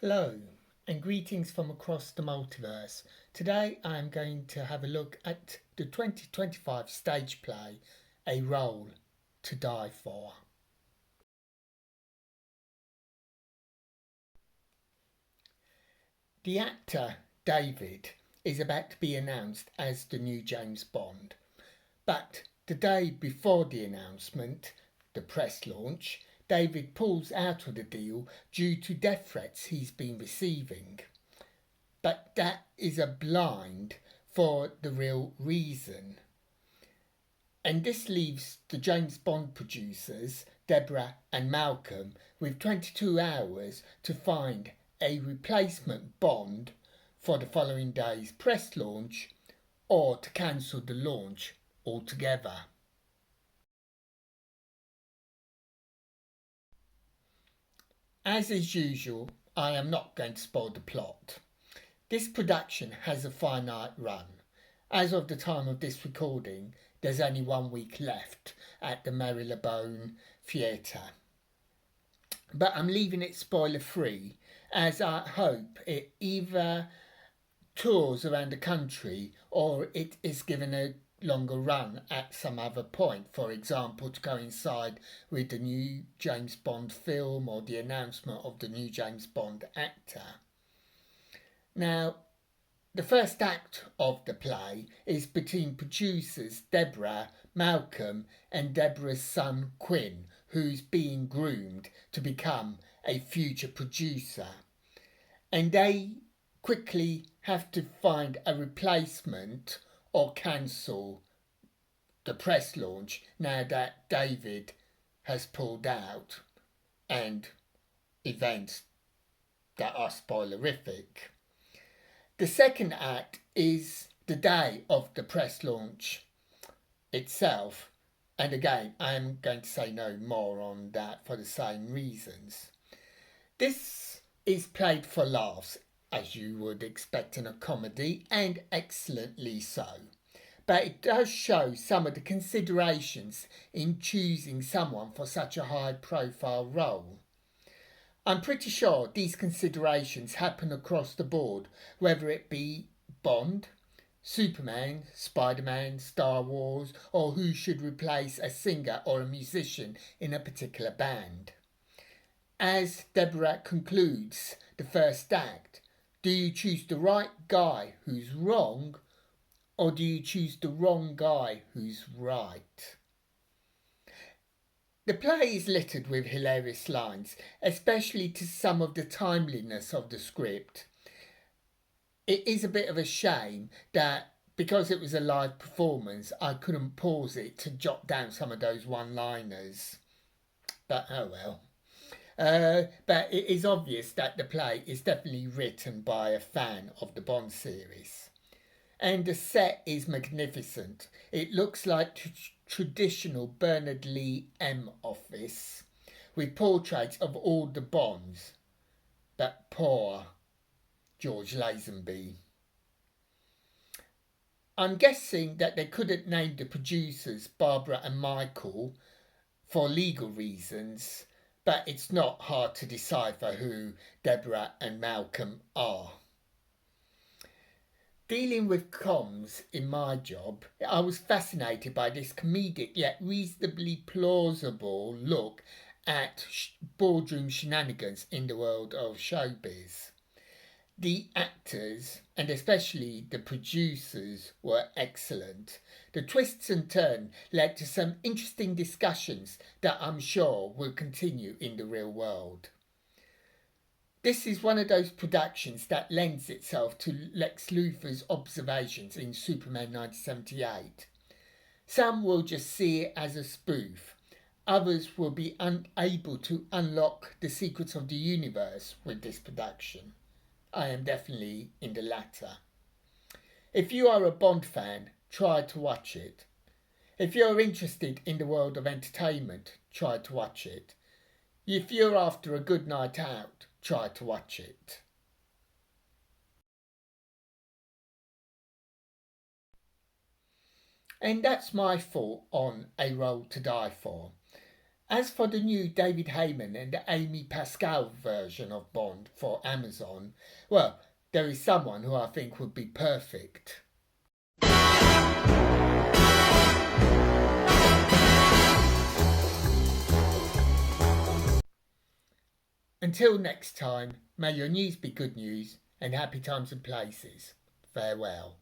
Hello and greetings from across the multiverse. Today I am going to have a look at the 2025 stage play, A Role to Die For. The actor David is about to be announced as the new James Bond, but the day before the announcement, the press launch, David pulls out of the deal due to death threats he's been receiving. But that is a blind for the real reason. And this leaves the James Bond producers, Deborah and Malcolm, with 22 hours to find a replacement Bond for the following day's press launch or to cancel the launch altogether. As is usual, I am not going to spoil the plot. This production has a finite run. As of the time of this recording, there's only 1 week left at the Marylebone Theatre. But I'm leaving it spoiler free, as I hope it either tours around the country or it is given a longer run at some other point, for example to coincide with the new James Bond film or the announcement of the new James Bond actor. Now, the first act of the play is between producers Deborah, Malcolm and Deborah's son Quinn, who's being groomed to become a future producer. And they quickly have to find a replacement or cancel the press launch now that David has pulled out and events that are spoilerific. The second act is the day of the press launch itself, and again I am going to say no more on that for the same reasons. This is played for laughs, as you would expect in a comedy, and excellently so. But it does show some of the considerations in choosing someone for such a high profile role. I'm pretty sure these considerations happen across the board, whether it be Bond, Superman, Spider-Man, Star Wars, or who should replace a singer or a musician in a particular band. As Deborah concludes the first act, do you choose the right guy who's wrong, or do you choose the wrong guy who's right? The play is littered with hilarious lines, especially to some of the timeliness of the script. It is a bit of a shame that because it was a live performance, I couldn't pause it to jot down some of those one-liners. But oh well. But it is obvious that the play is definitely written by a fan of the Bond series. And the set is magnificent. It looks like traditional Bernard Lee M office with portraits of all the Bonds. But poor George Lazenby. I'm guessing that they couldn't name the producers Barbara and Michael for legal reasons, but it's not hard to decipher who Deborah and Malcolm are. Dealing with comms in my job, I was fascinated by this comedic yet reasonably plausible look at boardroom shenanigans in the world of showbiz. The actors, and especially the producers, were excellent. The twists and turns led to some interesting discussions that I'm sure will continue in the real world. This is one of those productions that lends itself to Lex Luthor's observations in Superman 1978. Some will just see it as a spoof. Others will be unable to unlock the secrets of the universe with this production. I am definitely in the latter. If you are a Bond fan, try to watch it. If you're interested in the world of entertainment, try to watch it. If you're after a good night out, try to watch it. And that's my thought on A Role to Die For. As for the new David Heyman and Amy Pascal version of Bond for Amazon, well, there is someone who I think would be perfect. Until next time, may your news be good news and happy times and places. Farewell.